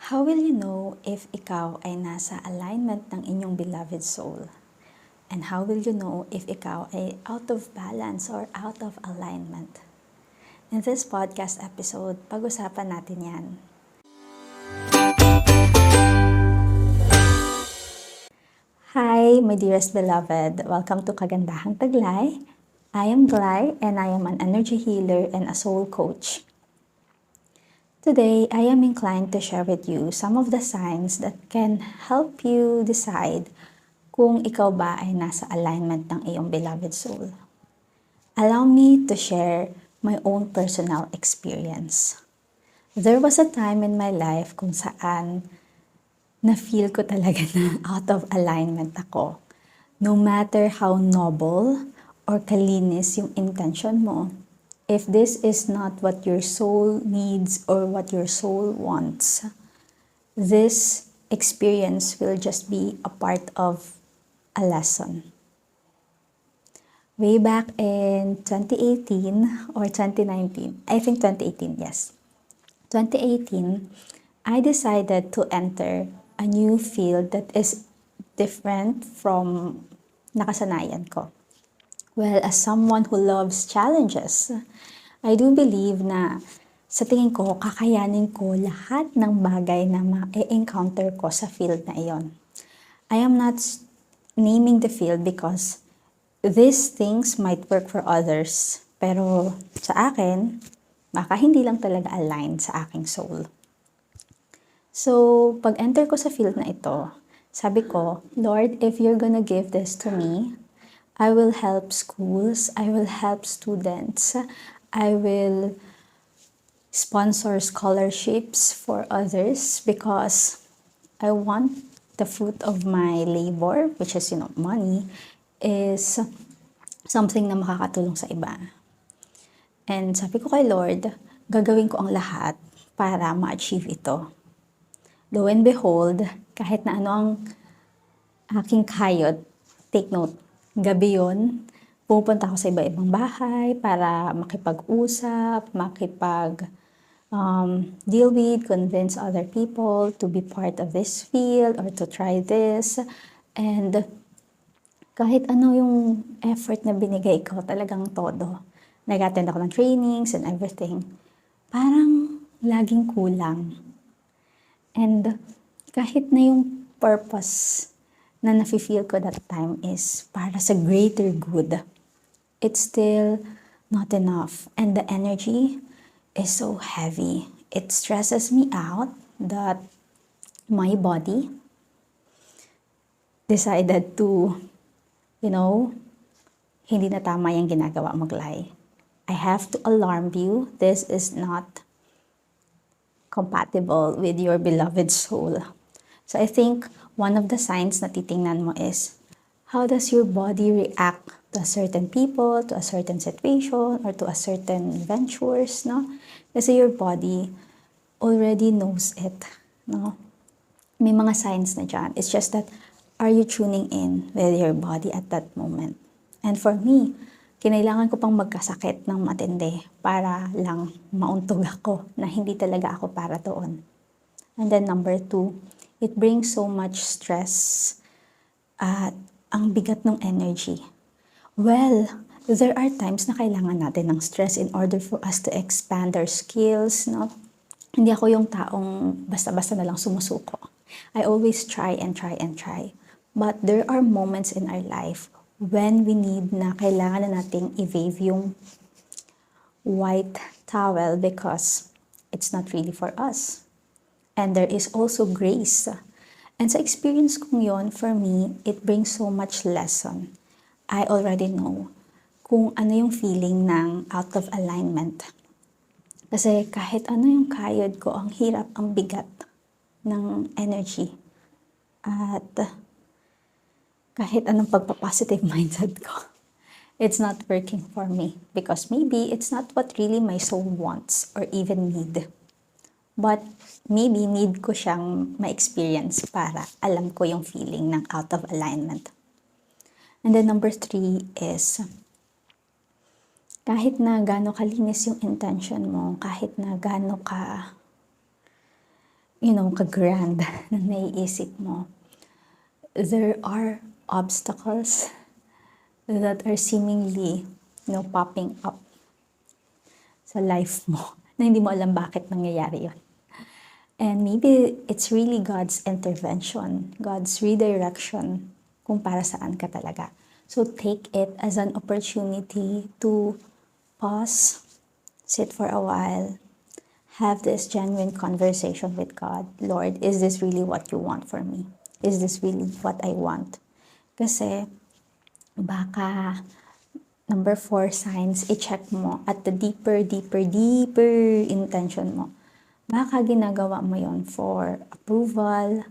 How will you know if ikaw ay nasa alignment ng inyong beloved soul? And how will you know if ikaw ay out of balance or out of alignment? In this podcast episode, pag-usapan natin yan. Hi, my dearest beloved. Welcome to Kagandahang Taglay. I am Glay and I am an energy healer and a soul coach. Today, I am inclined to share with you some of the signs that can help you decide kung ikaw ba ay nasa alignment ng iyong beloved soul. Allow me to share my own personal experience. There was a time in my life kung saan na-feel ko talaga na out of alignment ako. No matter how noble or kalinis yung intention mo, if this is not what your soul needs or what your soul wants, this experience will just be a part of a lesson. Way back in 2018 or 2019, I think 2018, yes. 2018, I decided to enter a new field that is different from nakasanayan ko. Well, as someone who loves challenges, I do believe na sa tingin ko, kakayanin ko lahat ng bagay na ma-encounter ko sa field na iyon. I am not naming the field because these things might work for others. Pero sa akin, baka hindi lang talaga aligned sa aking soul. So, pag-enter ko sa field na ito, sabi ko, Lord, if you're gonna give this to me, I will help schools, I will help students, I will sponsor scholarships for others because I want the fruit of my labor, which is, money, is something na makakatulong sa iba. And sabi ko kay Lord, gagawin ko ang lahat para ma-achieve ito. Lo and behold, kahit na ano ang aking kayod, take note, gabi yun, pupunta ako sa iba-ibang bahay para makipag-usap, deal with, convince other people to be part of this field or to try this. And kahit ano yung effort na binigay ko, talagang todo. Nag-attend ako ng trainings and everything. Parang laging kulang. And kahit na yung purpose na nafe-feel ko that time is para sa greater good, it's still not enough. And the energy is so heavy. It stresses me out that my body decided to, hindi na tama yung ginagawa mo, Glay. I have to alarm you, this is not compatible with your beloved soul. So I think one of the signs na titingnan mo is, how does your body react to a certain people, to a certain situation, or to a certain ventures, no? Kasi your body already knows it, no? May mga signs na dyan. It's just that, are you tuning in with your body at that moment? And for me, kinailangan ko pang magkasakit ng matindi para lang mauntog ako na hindi talaga ako para doon. And then number 2, it brings so much stress at ang bigat ng energy. Well, there are times na kailangan natin ng stress in order for us to expand our skills, no? Hindi ako yung taong basta-basta na lang sumusuko. I always try and try and try. But there are moments in our life when we need na kailangan na nating i-wave yung white towel because it's not really for us. And there is also grace. And sa experience kong yon, for me, it brings so much lesson. I already know kung ano yung feeling ng out of alignment. Kasi kahit ano yung kayod ko, ang hirap, ang bigat ng energy. At kahit anong pagpa-positive mindset ko, it's not working for me because maybe it's not what really my soul wants or even need. But maybe need ko siyang ma-experience para alam ko yung feeling ng out of alignment. And then number 3 is, kahit na gaano kalinis yung intention mo, kahit na gaano ka ka-grand na naiisip mo. There are obstacles that are seemingly, popping up sa life mo na hindi mo alam bakit nangyayari yun. And maybe it's really God's intervention, God's redirection kung para saan ka talaga. So take it as an opportunity to pause, sit for a while, have this genuine conversation with God. Lord, is this really what you want for me? Is this really what I want? Kasi baka number 4 signs, i-check mo at the deeper intention mo. Baka ginagawa mo yon for approval,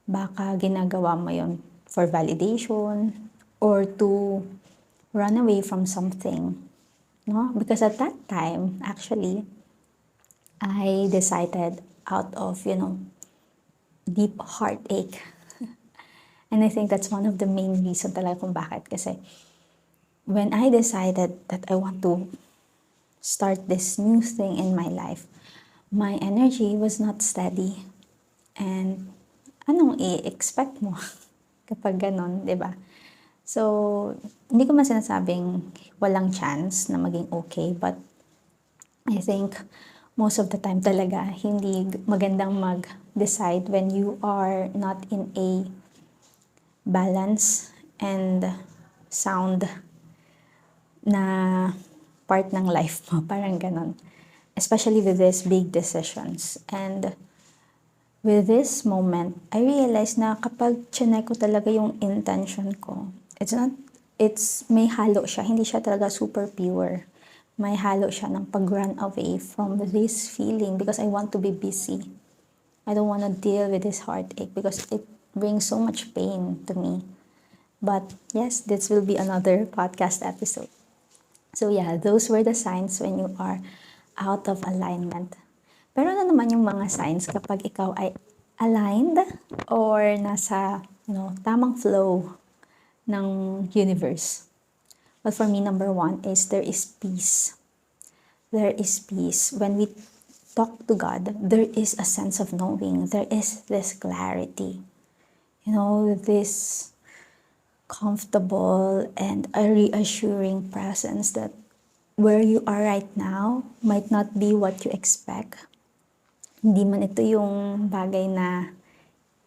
baka ginagawa mo yon for validation, or to run away from something. No? Because at that time, actually, I decided out of, deep heartache. And I think that's one of the main reasons talaga kung bakit. Kasi when I decided that I want to start this new thing in my life, my energy was not steady. And anong i-expect mo kapag ganon, di ba? So, hindi ko man sinasabing walang chance na maging okay, but I think most of the time talaga hindi magandang mag-decide when you are not in a balance and sound na part ng life mo, parang ganon. Especially with these big decisions. And with this moment, I realized na kapag chinek ko talaga yung intention ko, may halo siya, hindi siya talaga super pure. May halo siya ng pag-run away from this feeling because I want to be busy. I don't want to deal with this heartache because it brings so much pain to me. But yes, this will be another podcast episode. So yeah, those were the signs when you are out of alignment. Pero ano naman yung mga signs kapag ikaw ay aligned or nasa, tamang flow ng universe? Well, for me, number 1 is there is peace. There is peace. When we talk to God, there is a sense of knowing. There is this clarity. This comfortable and a reassuring presence that where you are right now might not be what you expect. Hindi man ito yung bagay na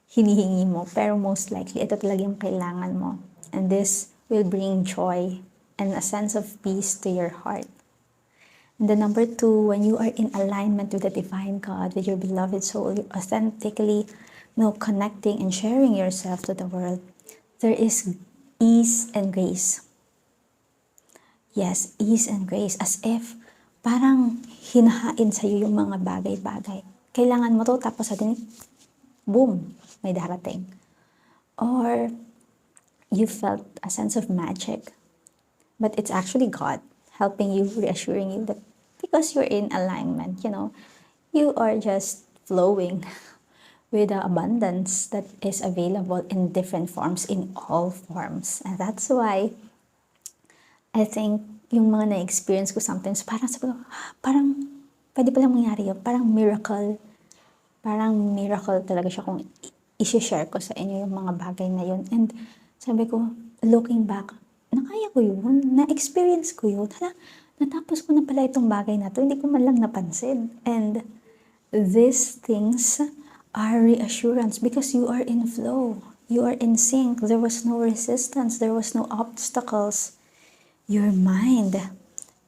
hinihingi mo, pero most likely ito talaga yung kailangan mo. And this will bring joy and a sense of peace to your heart. And then number 2, when you are in alignment with the divine God, with your beloved soul, you're authentically connecting and sharing yourself to the world, there is ease and grace. Yes, ease and grace. As if parang hinahain sa'yo yung mga bagay-bagay. Kailangan mo to, tapos sa dinig, boom, may darating. Or you felt a sense of magic. But it's actually God helping you, reassuring you that because you're in alignment, you are just flowing with the abundance that is available in different forms, in all forms. And that's why I think yung mga na-experience ko sometimes, parang sabi ko, parang pwede palang mangyari yun. Parang miracle. Parang miracle talaga siya kung i-share ko sa inyo yung mga bagay na yun. And sabi ko, looking back, nakaya ko yun, na-experience ko yun. Natapos ko na pala itong bagay na to, hindi ko man lang napansin. And these things are reassurance because you are in flow. You are in sync. There was no resistance. There was no obstacles. Your mind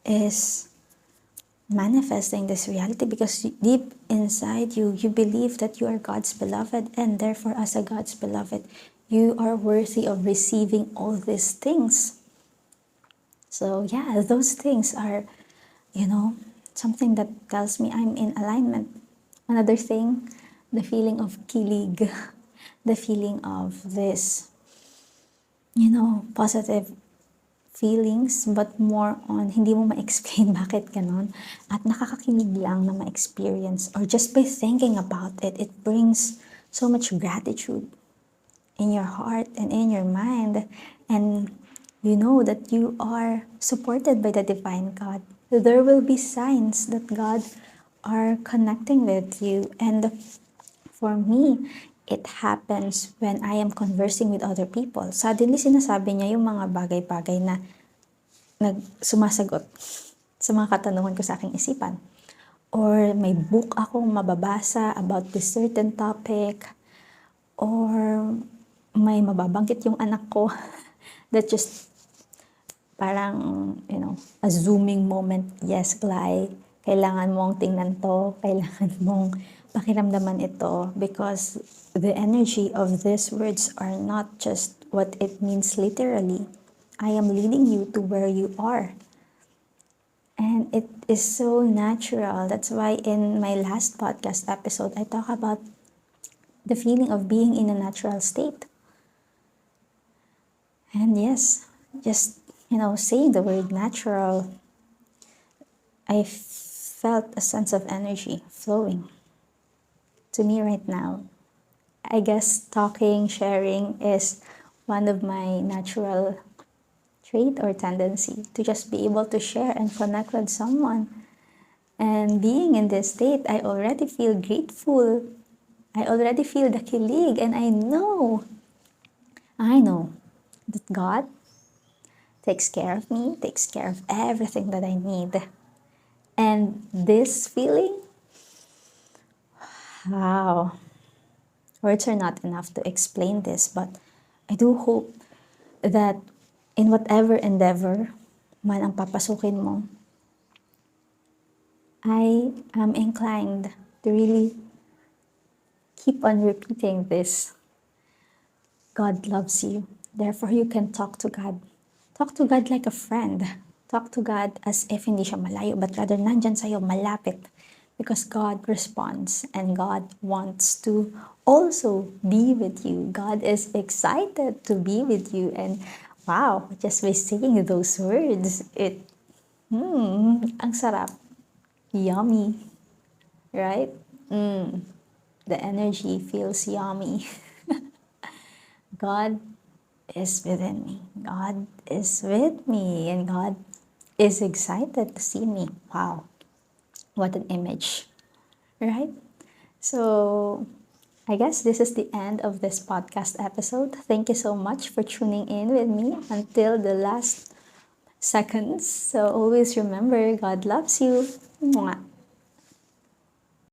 is manifesting this reality because deep inside you, you believe that you are God's beloved, and therefore as a God's beloved, you are worthy of receiving all these things. So yeah, those things are, something that tells me I'm in alignment. Another thing, the feeling of kilig, the feeling of this, positive feelings, but more on hindi mo ma-explain bakit ganon. At nakakakilig lang na ma-experience, or just by thinking about it, it brings so much gratitude in your heart and in your mind. And you know that you are supported by the divine God. There will be signs that God are connecting with you. And For me, it happens when I am conversing with other people. Suddenly, sinasabi niya yung mga bagay-bagay na sumasagot sa mga katanungan ko sa aking isipan. Or may book akong mababasa about this certain topic. Or may mababanggit yung anak ko that just parang, a zooming moment. Yes, Glay, kailangan mong tingnan to, kailangan mong pakiramdaman ito because the energy of these words are not just what it means literally. I am leading you to where you are. And it is so natural. That's why in my last podcast episode, I talk about the feeling of being in a natural state. And yes, just, saying the word natural, I felt a sense of energy flowing to me right now. I guess talking, sharing is one of my natural trait or tendency to just be able to share and connect with someone. And being in this state, I already feel grateful. I already feel the kilig, and I know that God takes care of me, takes care of everything that I need. And this feeling, wow, words are not enough to explain this, but I do hope that in whatever endeavor man ang papasukin mo, I am inclined to really keep on repeating this. God loves you. Therefore, you can talk to God. Talk to God like a friend. Talk to God as if hindi siya malayo, but rather nandyan sa'yo, malapit. Because God responds and God wants to also be with you. God is excited to be with you. And wow, just by saying those words, ang sarap. Yummy. Right? The energy feels yummy. God is within me. God is with me. And God is excited to see me. Wow. What an image. Right? So, I guess this is the end of this podcast episode. Thank you so much for tuning in with me until the last seconds. So, always remember, God loves you. Mwah.